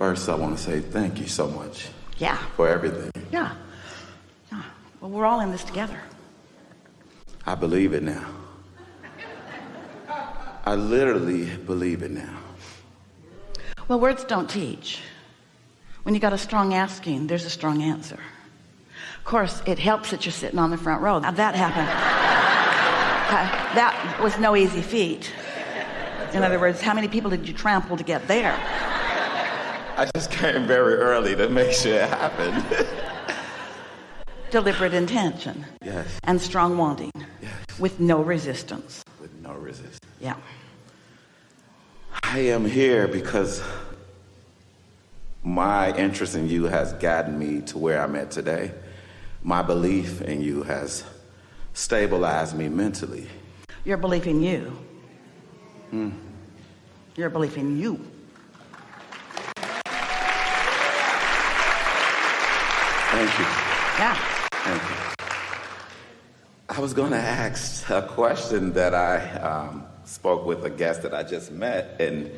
First, I want to say thank you so much. Yeah. For everything. Yeah. Well, we're all in this together. I believe it now. I literally believe it now. Well, words don't teach. When you got a strong asking, there's a strong answer. Of course, it helps that you're sitting on the front row. Now, that happened. That was no easy feat. In other words, how many people did you trample to get there? I just came very early to make sure it happened. Deliberate intention. Yes. And strong wanting. Yes. With no resistance. With no resistance. Yeah. I am here because my interest in you has gotten me to where I'm at today. My belief in you has stabilized me mentally. Your belief in you. Your belief in you. Thank you. Yeah. Thank you. I was going to ask a question that I spoke with a guest that I just met, and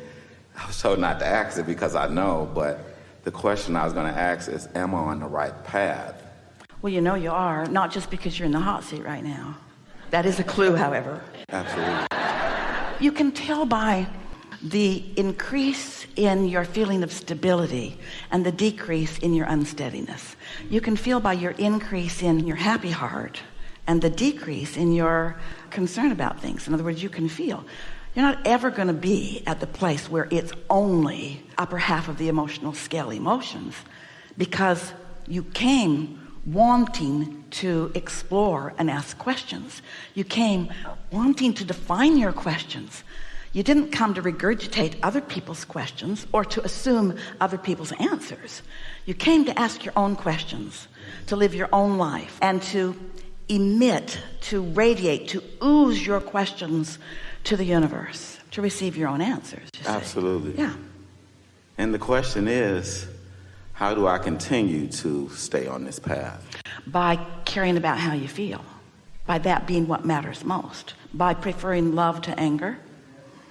I was told not to ask it because I know, but the question I was going to ask is, am I on the right path? Well, you know you are, not just because you're in the hot seat right now. That is a clue, however. Absolutely. You can tell by the increase in your feeling of stability and the decrease in your unsteadiness. You can feel by your increase in your happy heart and the decrease in your concern about things. In other words, you can feel. You're not ever going to be at the place where it's only upper half of the emotional scale emotions, because you came wanting to explore and ask questions. You came wanting to define your questions. You didn't come to regurgitate other people's questions or to assume other people's answers. You came to ask your own questions, to live your own life, and to emit, to radiate, to ooze your questions to the universe, to receive your own answers. Absolutely. Yeah. And the question is, how do I continue to stay on this path? By caring about how you feel, by that being what matters most, by preferring love to anger,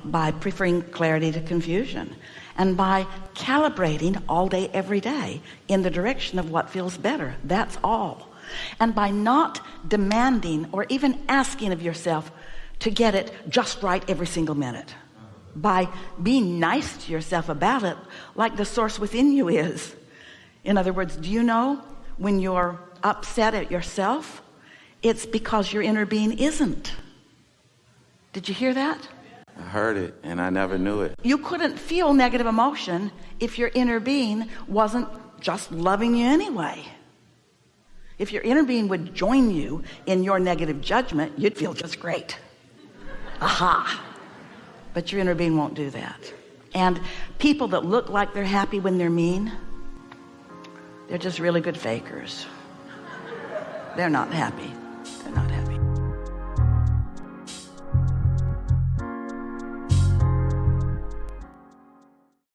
by preferring clarity to confusion, and by calibrating all day, every day in the direction of what feels better. That's all. And by not demanding or even asking of yourself to get it just right every single minute. By being nice to yourself about it, like the source within you is. In other words, do you know when you're upset at yourself, it's because your inner being isn't? Did you hear that? I heard it, and I never knew it. You couldn't feel negative emotion if your inner being wasn't just loving you anyway. If your inner being would join you in your negative judgment, you'd feel just great. Aha. But your inner being won't do that. And people that look like they're happy when they're mean, they're just really good fakers. They're not happy. They're not.